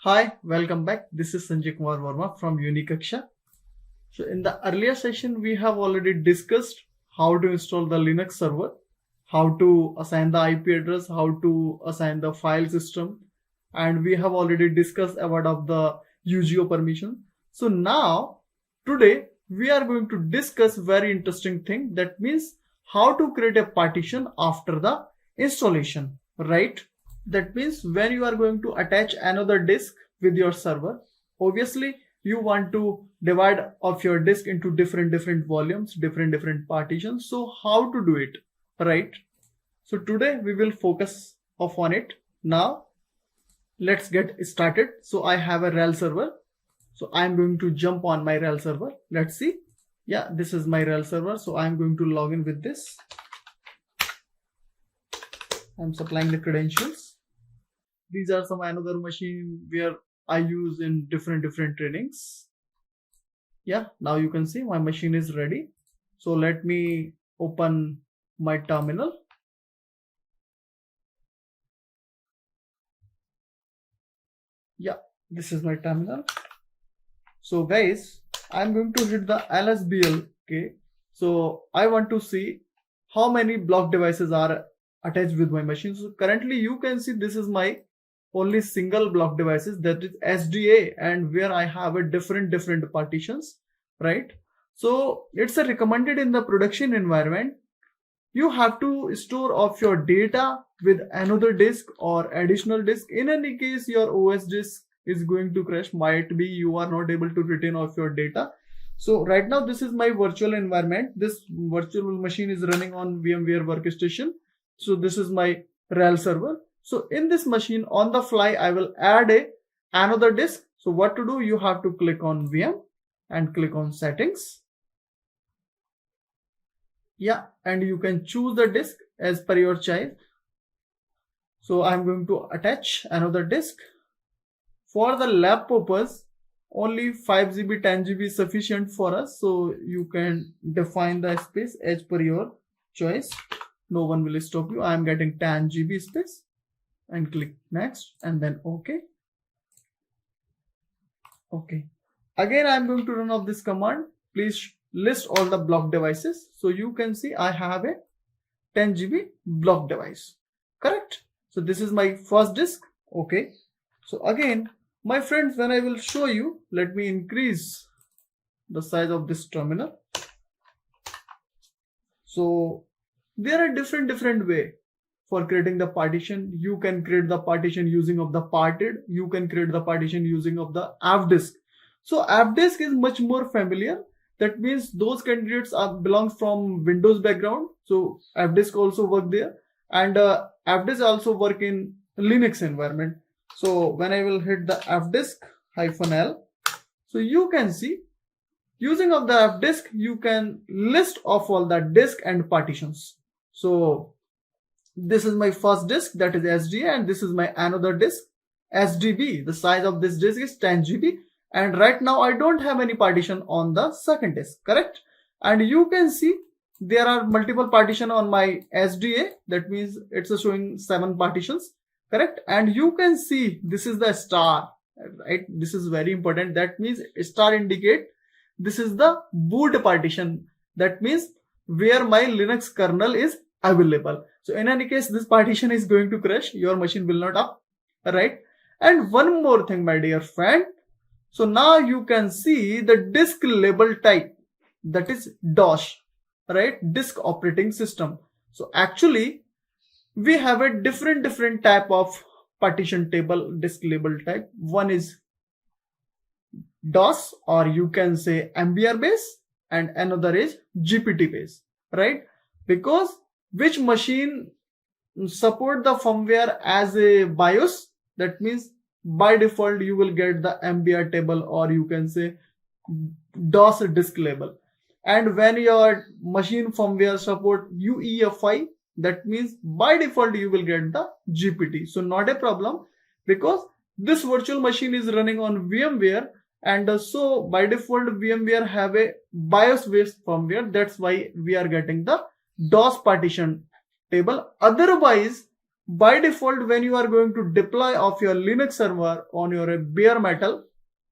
Hi, welcome back. This is Sanjay Kumar Verma from Unikaksha. So in the earlier session, we have already discussed how to install the Linux server, how to assign the IP address, how to assign the file system, and we have already discussed about the UGO permission. So now, today, we are going to discuss very interesting thing, that means how to create a partition after the installation, right? That means when you are going to attach another disk with your server, obviously you want to divide of your disk into different volumes, different partitions. So how to do it, right? So today we will focus on it. Now let's get started. So I have a RHEL server. So I'm going to jump on my RHEL server. Let's see. Yeah, this is my RHEL server. So I'm going to log in with this. I'm supplying the credentials. These are some another machine where I use in different trainings. Yeah, now you can see my machine is ready. So let me open my terminal. Yeah, this is my terminal. So guys, I'm going to hit the LSBL. Okay, so I want to see how many block devices are attached with my machine. So currently you can see this is my only single block devices, that is SDA, and where I have a different partitions, right? So it's a recommended in the production environment. You have to store of your data with another disk or additional disk. In any case, your OS disk is going to crash. Might be you are not able to retain of your data. So right now this is my virtual environment. This virtual machine is running on VMware workstation. So this is my RHEL server. So in this machine, on the fly, I will add another disk. So what to do? You have to click on VM and click on settings. Yeah, and you can choose the disk as per your choice. So I'm going to attach another disk. For the lab purpose, only 5 GB, 10 GB is sufficient for us. So you can define the space as per your choice. No one will stop you. I am getting 10 GB space. And click next and then OK. Again, I'm going to run off this command. Please list all the block devices. So you can see I have a 10 GB block device. Correct? So this is my first disk. Okay. So again, my friends, when I will show you, let me increase the size of this terminal. So there are different way for creating the partition. You can create the partition using of the parted. You can create the partition using of the Fdisk. So Fdisk is much more familiar. That means those candidates belong from Windows background. So Fdisk also work there, and Fdisk also work in Linux environment. So when I will hit the Fdisk-L, so you can see using of the Fdisk, you can list of all the disk and partitions. So this is my first disk, that is SDA, and this is my another disk, SDB. The size of this disk is 10 GB, and right now I don't have any partition on the second disk, correct? And you can see there are multiple partition on my SDA. That means it's showing 7 partitions, correct? And you can see this is the star, right? This is very important. That means star indicate this is the boot partition. That means where my Linux kernel is available. So in any case, this partition is going to crash. Your machine will not up, right? And one more thing, my dear friend. So now you can see the disk label type, that is DOS, right? Disk operating system. So actually, we have a different type of partition table disk label type. One is DOS, or you can say MBR base, and another is GPT base, right? Because which machine support the firmware as a BIOS, that means by default you will get the MBR table, or you can say DOS disk label. And when your machine firmware support UEFI, that means by default you will get the GPT. So not a problem, because this virtual machine is running on VMware, and so by default VMware have a BIOS based firmware. That's why we are getting the DOS partition table. Otherwise, by default, when you are going to deploy of your Linux server on your bare metal,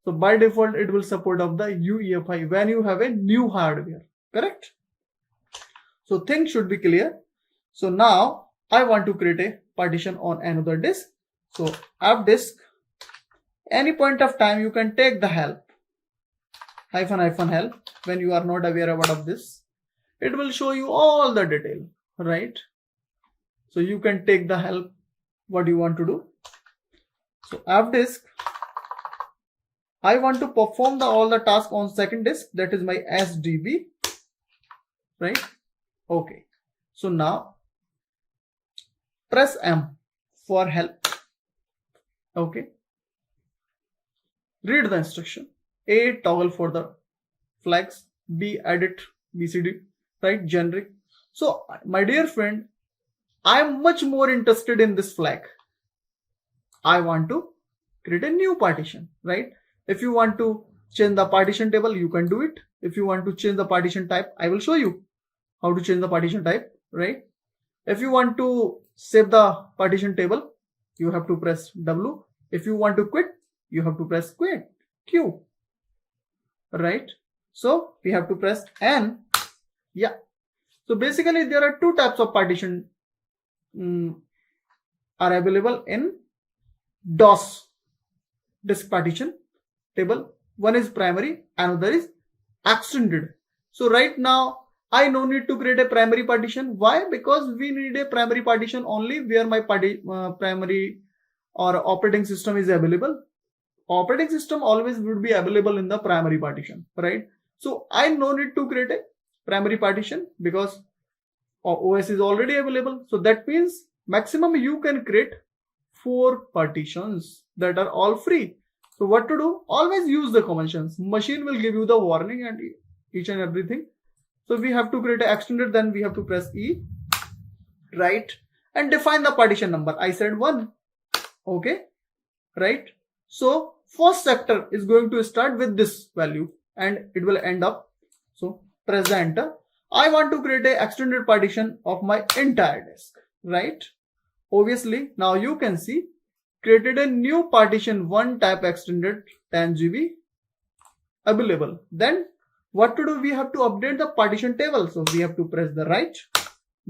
so by default it will support of the UEFI when you have a new hardware, correct? So things should be clear. So now I want to create a partition on another disk. So fdisk, any point of time you can take the help -help when you are not aware about this. It will show you all the detail, right? So you can take the help what you want to do. So fdisk, I want to perform all the tasks on second disk, that is my SDB, right? Okay. So now press M for help. Okay. Read the instruction. A, toggle for the flags. B, edit BCD, right? Generic. So my dear friend, I am much more interested in this flag. I want to create a new partition, right? If you want to change the partition table, you can do it. If you want to change the partition type, I will show you how to change the partition type, right? If you want to save the partition table, you have to press W. If you want to quit, you have to press Q, right? So we have to press N. Yeah. So basically there are two types of partition are available in DOS disk partition table. One is primary, another is extended. So right now I no need to create a primary partition. Why? Because we need a primary partition only where my primary or operating system is available. Operating system always would be available in the primary partition, right? So I no need to create a primary partition because OS is already available. So that means maximum you can create 4 partitions that are all free. So what to do? Always use the conventions. Machine will give you the warning and each and everything. So we have to create an extended, then we have to press E, right? And define the partition number. I said 1. Okay, right? So first sector is going to start with this value and it will end up. So press the enter. I want to create an extended partition of my entire disk, right? Obviously, now you can see created a new partition 1 type extended 10 GB available. Then what to do? We have to update the partition table. So we have to press the right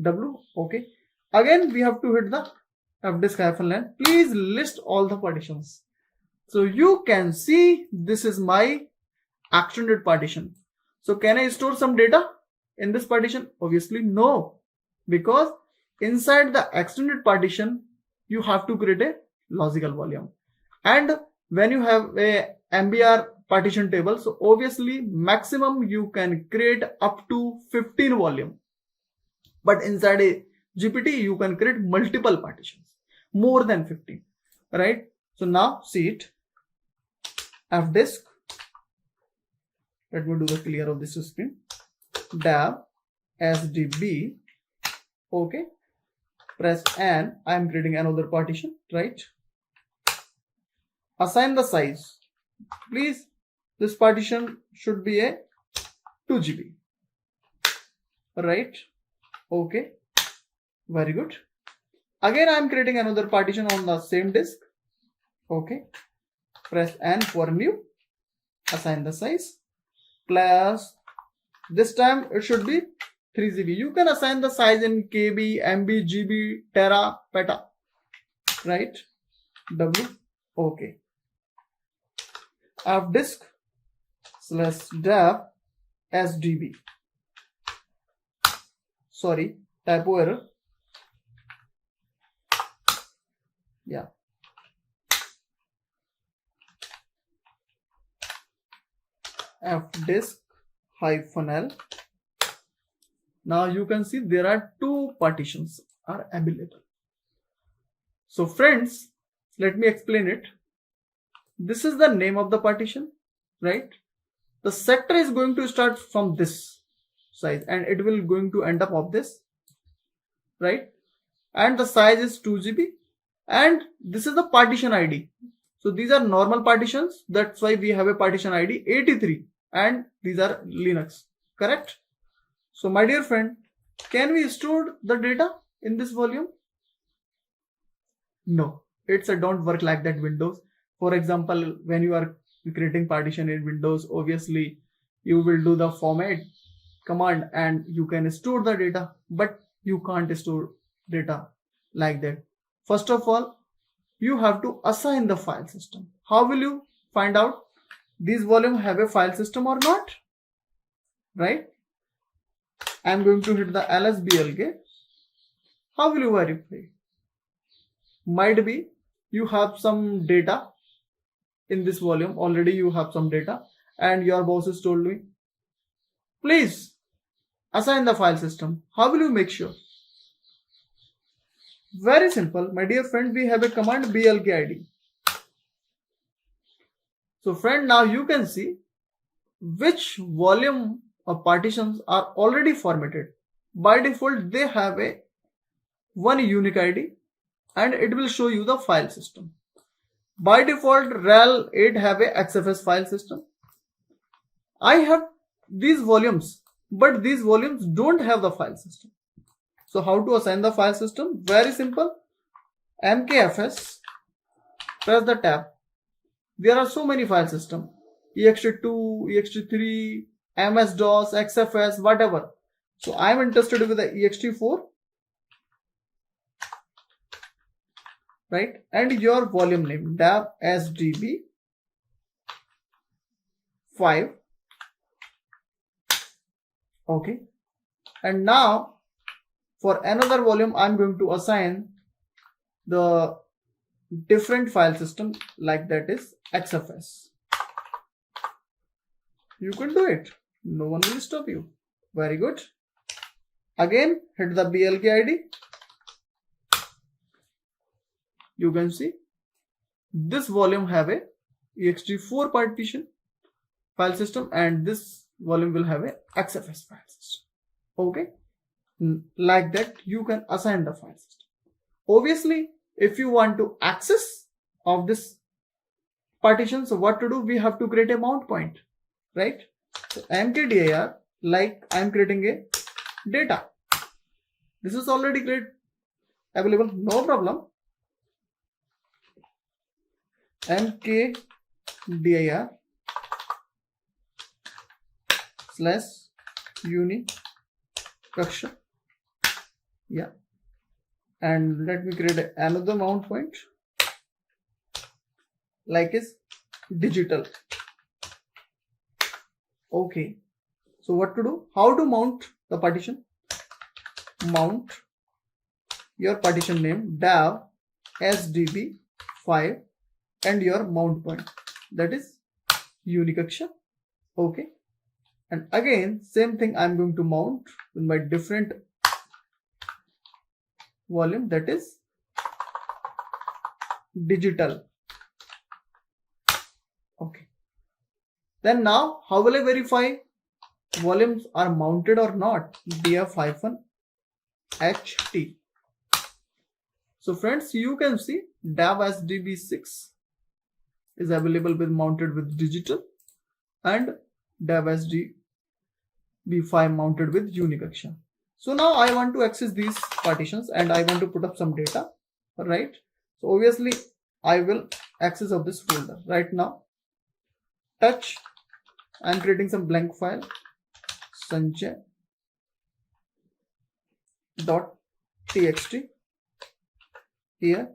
W. Okay. Again, we have to hit the fdisk-len. Please list all the partitions. So you can see this is my extended partition. So can I store some data in this partition? Obviously no, because inside the extended partition you have to create a logical volume, and when you have a MBR partition table, so obviously maximum you can create up to 15 volume, but inside a GPT you can create multiple partitions, more than 15, right? So now see it, fdisk, let me do the clear of this screen, dev sdb, okay, press N. I am creating another partition, right? Assign the size. Please, this partition should be a 2 GB, right? Okay, very good. Again, I am creating another partition on the same disk. Okay, press N for new. Assign the size. Plus, this time it should be 3 GB. You can assign the size in KB, MB, GB, Tera, Peta, right? W. Okay. fdisk/dev sdb. Sorry, typo error. Yeah. fdisk-l. Now you can see there are 2 partitions are available. So friends, let me explain it. This is the name of the partition, right? The sector is going to start from this size and it will going to end up of this, right? And the size is 2 GB and this is the partition ID. So these are normal partitions. That's why we have a partition ID 83 and these are Linux, correct? So my dear friend, can we store the data in this volume? No, it's a don't work like that Windows. For example, when you are creating partition in Windows, obviously you will do the format command and you can store the data, but you can't store data like that. First of all, you have to assign the file system. How will you find out these volume have a file system or not? Right? I'm going to hit the lsblk. How will you verify? Might be you have some data in this volume, already you have some data, and your boss has told me, please assign the file system. How will you make sure? Very simple, my dear friend, we have a command blkid. So friend, now you can see which volume of partitions are already formatted. By default, they have a one unique ID and it will show you the file system. By default, RHEL 8 have a XFS file system. I have these volumes, but these volumes don't have the file system. So how to assign the file system? Very simple. mkfs, press the tab. There are so many file systems. ext2, ext3, ms-dos, xfs, whatever. So I am interested with the ext4. Right, and your volume name dev sdb 5. Okay, and now for another volume I'm going to assign the different file system, like that is xfs. You can do it, no one will stop you. Very good. Again hit the blkid. You can see this volume have a ext4 partition file system and this volume will have a xfs file system. Okay, like that you can assign the file system. Obviously, if you want to access of this partition, so what to do? We have to create a mount point, right? So mkdir, like I am creating a data. This is already available, no problem. mkdir / uni kaksha. Yeah, and let me create another mount point, like is digital. Okay, so what to do? How to mount the partition? Mount your partition name dev sdb 5 and your mount point, that is unikaksha. Okay, and again same thing, I'm going to mount with my different volume, that is digital. Okay, then now how will I verify volumes are mounted or not? df-ht. So friends, you can see dev sdb 6 is available with mounted with digital and dev sdb 5 mounted with unikaksha. So now I want to access these partitions and I want to put up some data, right? So obviously I will access of this folder right now. Touch, I'm creating some blank file, sanjay.txt. Here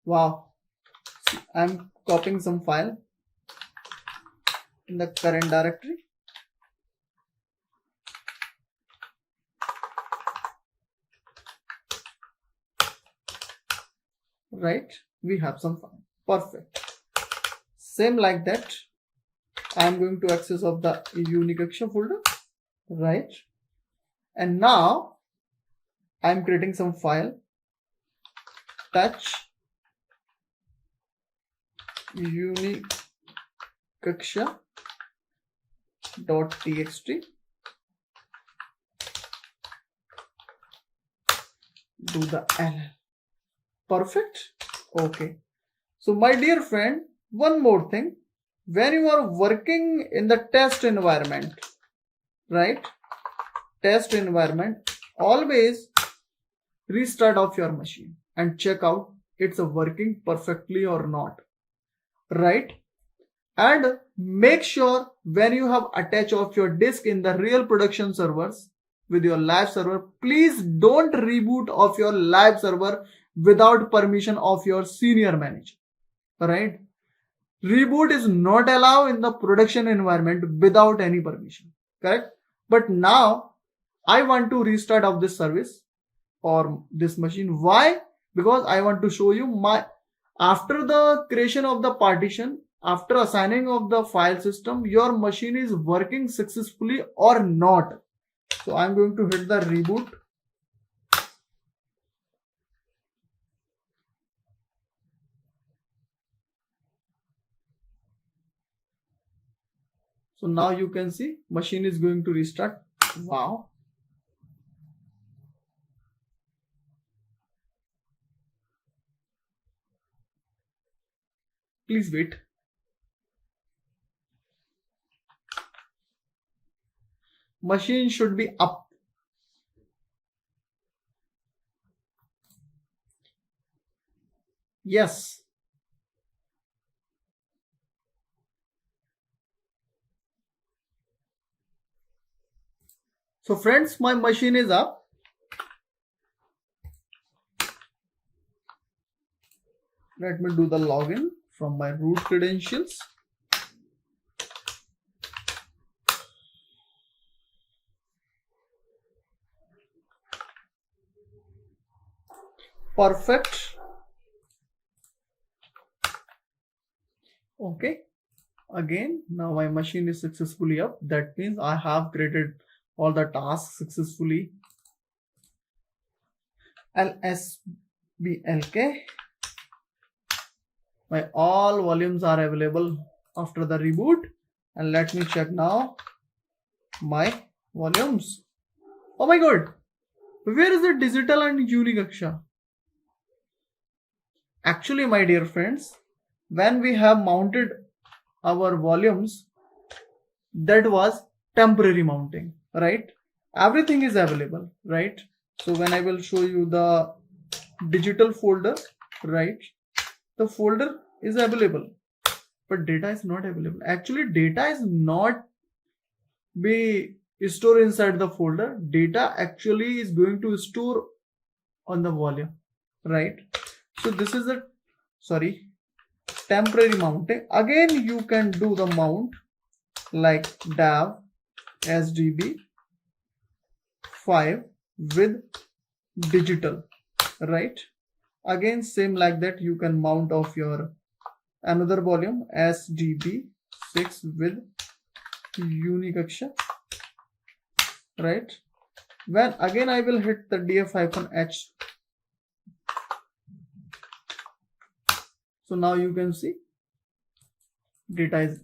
wow, I'm copying some file in the current directory. Right, we have some file. Perfect. Same like that, I'm going to access of the unikaksha folder, right? And now I'm creating some file, touch unikaksha.txt. Do the ll. Perfect. Okay, so my dear friend, one more thing, when you are working in the test environment, right, test environment, always restart off your machine and check out it's working perfectly or not, right? And make sure when you have attached of your disk in the real production servers with your live server, please don't reboot of your live server without permission of your senior manager, right? Reboot is not allowed in the production environment without any permission, correct? But now I want to restart of this service or this machine. Why? Because I want to show you after the creation of the partition, after assigning of the file system, your machine is working successfully or not. So I'm going to hit the reboot. So now you can see machine is going to restart. Wow. Please wait. Machine should be up. Yes. So friends, my machine is up. Let me do the login from my root credentials. Perfect. Okay. Again, now my machine is successfully up. That means I have created all the tasks successfully. LSBLK. My all volumes are available after the reboot. And let me check now my volumes. Oh my god. Where is the digital and Unikaksha? Actually, my dear friends, when we have mounted our volumes, that was temporary mounting, right? Everything is available, right? So when I will show you the digital folder, right? The folder is available, but data is not available. Actually, data is not be stored inside the folder. Data actually is going to store on the volume, right? So this is a temporary mounting. Again, you can do the mount like dav sdb 5 with digital, right? Again, same like that, you can mount of your another volume sdb 6 with Unikaksha, right? When again I will hit the df-h. So now you can see data is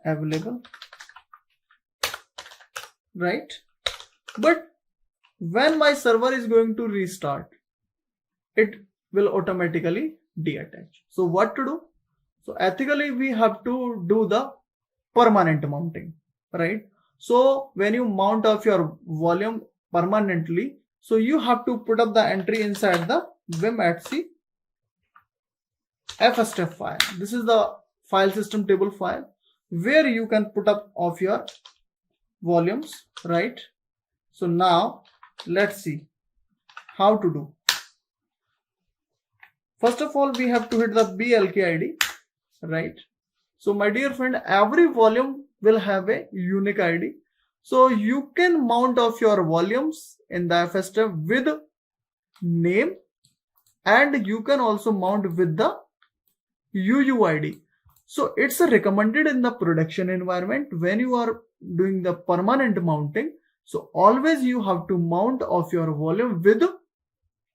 available, right? But when my server is going to restart, it will automatically deattach. So what to do? So ethically we have to do the permanent mounting, right? So when you mount off your volume permanently, so you have to put up the entry inside the vim-etc fstf file. This is the file system table file where you can put up of your volumes, right? So now let's see how to do. First of all, we have to hit the blk id, right? So my dear friend, every volume will have a unique id. So you can mount of your volumes in the fstf with name, and you can also mount with the UUID. So it's recommended in the production environment when you are doing the permanent mounting. So always you have to mount of your volume with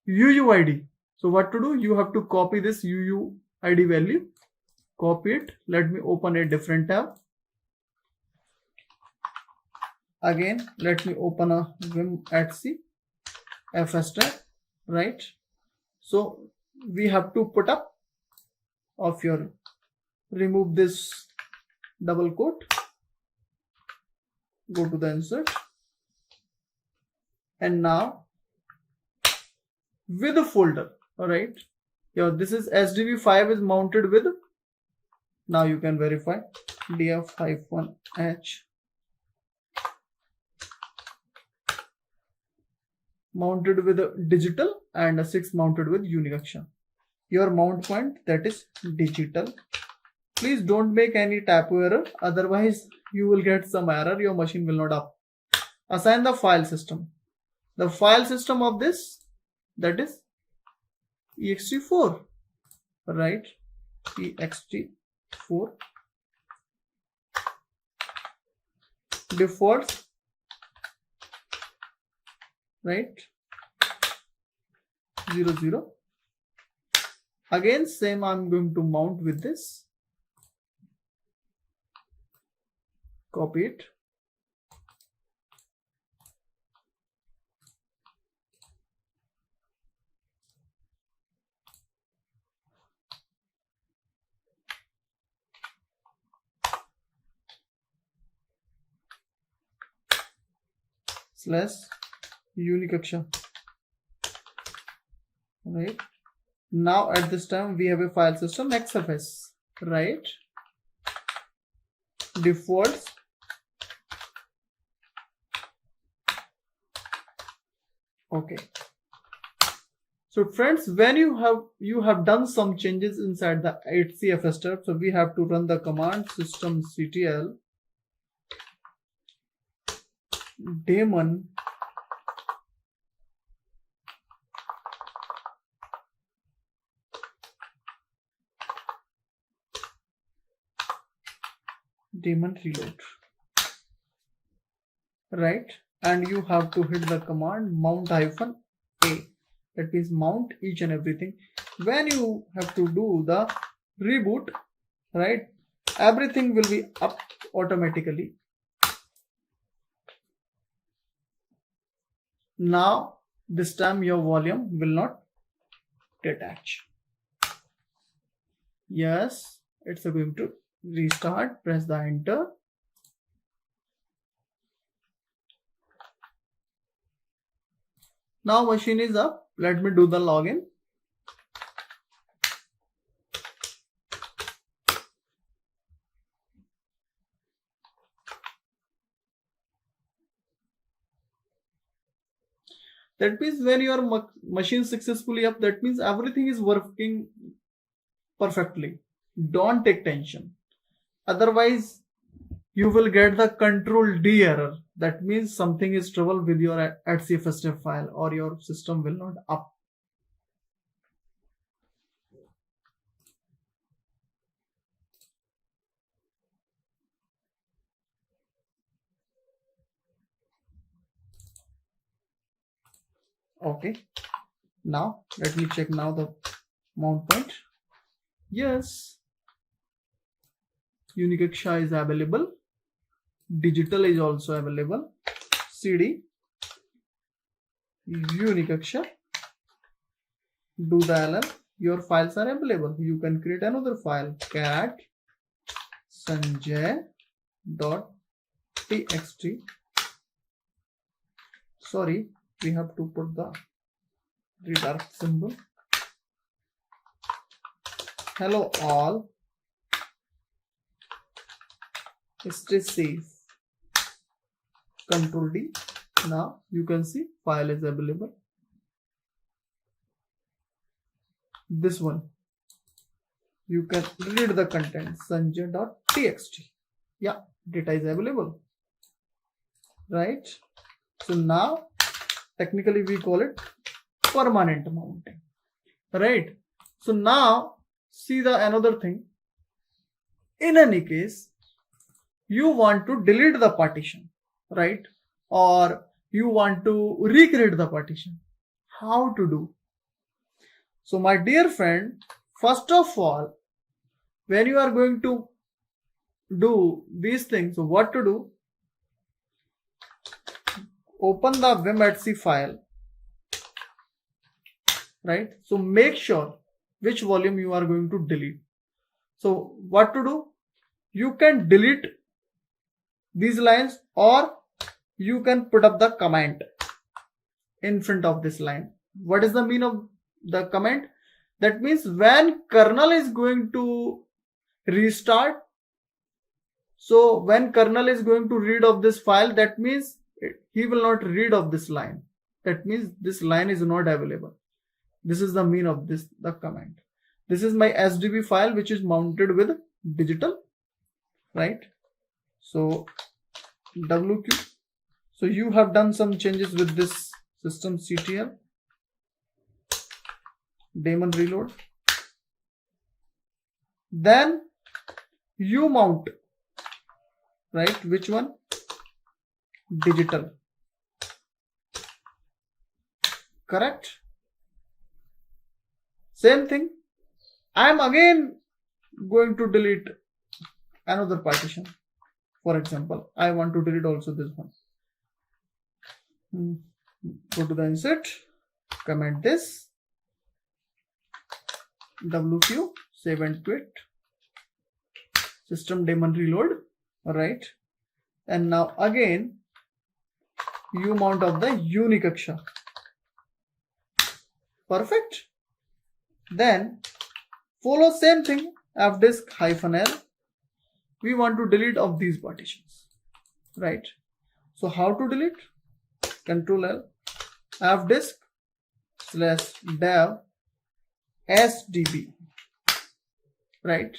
UUID. So what to do? You have to copy this UUID value. Copy it. Let me open a different tab. Again, let me open a vim-etc fstf, right? So we have to put up of your, remove this double quote, go to the insert, and now with a folder. All right, here this is SDV5 is mounted with. Now you can verify df-h mounted with a digital and a 6 mounted with Unix. Your mount point, that is digital. Please don't make any typo error, otherwise you will get some error, your machine will not up. Assign the file system. The file system of this, that is ext4, right? ext4 defaults, right? 00. Again same, I'm going to mount with this. Copy it. Slash Unix. Right. Now at this time we have a file system XFS, right? Defaults. Okay. So friends, when you have done some changes inside the 8CFS step, so we have to run the command systemctl daemon reload, right? And you have to hit the command mount -a, that means mount each and everything. When you have to do the reboot, right, everything will be up automatically. Now this time your volume will not detach. Yes, it's going to restart. Press the enter. Now machine is up. Let me do the login. That means when your machine successfully up, that means everything is working perfectly. Don't take tension. Otherwise, you will get the control D error. That means something is trouble with your .cfs file or your system will not up. Okay. Now let me check now the mount point. Yes. Unix is available. Digital is also available. CD Unix. Do the ln. Your files are available. You can create another file. cat sanjay.txt. Sorry, we have to put the redirect symbol. Hello all. Stay safe. Control D. Now you can see file is available. This one. You can read the content sanjay.txt. Yeah, data is available. Right. So now technically we call it permanent mounting. Right. So now see the another thing. In any case, you want to delete the partition, right? Or you want to recreate the partition. How to do? So my dear friend, first of all, when you are going to do these things, so what to do? Open the vim.c file, right? So make sure which volume you are going to delete. So what to do? You can delete these lines or you can put up the comment. in front of this line. What is the mean of the comment? That means when kernel is going to restart, so when kernel is going to read of this file, that means he will not read of this line. That means this line is not available. This is the mean of the command. This is my SDB file which is mounted with digital, right? So WQ. So you have done some changes with this systemctl daemon reload. Then you mount, right? Which one? Digital. Correct? Same thing. I am again going to delete another partition. For example, I want to delete also this one. Go to the insert, comment this, WQ, save and quit, system daemon reload, right? And now again, you mount of the Unikaksha. Perfect. Then follow same thing, fdisk -l. We want to delete of these partitions, right? So how to delete? Control L, fdisk/dev sdb, right?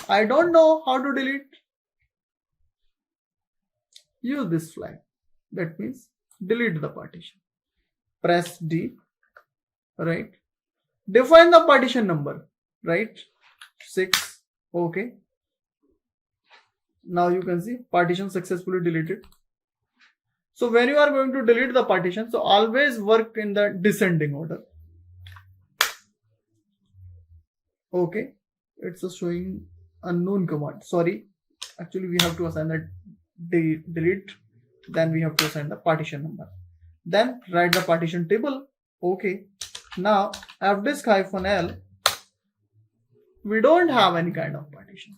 I don't know how to delete. Use this flag. That means delete the partition. Press D, right? Define the partition number, right? 6. Okay. Now you can see partition successfully deleted. So when you are going to delete the partition, so always work in the descending order. Okay, it's showing unknown command. Sorry, actually we have to assign that delete. Then we have to assign the partition number. Then write the partition table. Okay. Now fdisk -l. We don't have any kind of partition.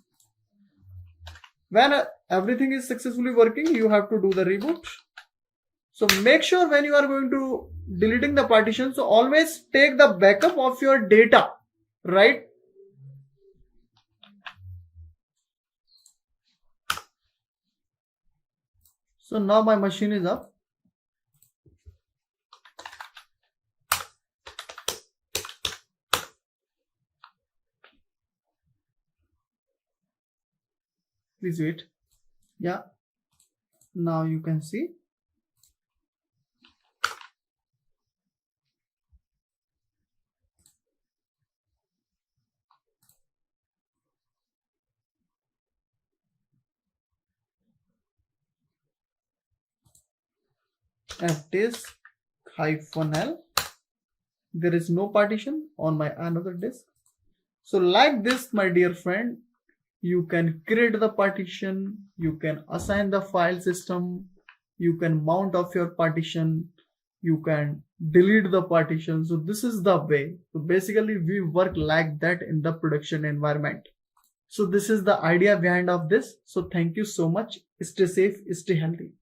When everything is successfully working, you have to do the reboot. So make sure when you are going to deleting the partition, so always take the backup of your data, right? So now my machine is up. Please wait. Yeah. Now you can see. fdisk -l. There is no partition on my another disk. So like this, my dear friend, you can create the partition, you can assign the file system, you can mount off your partition, you can delete the partition. So this is the way. So basically we work like that in the production environment. So this is the idea behind of this. So thank you so much. Stay safe, stay healthy.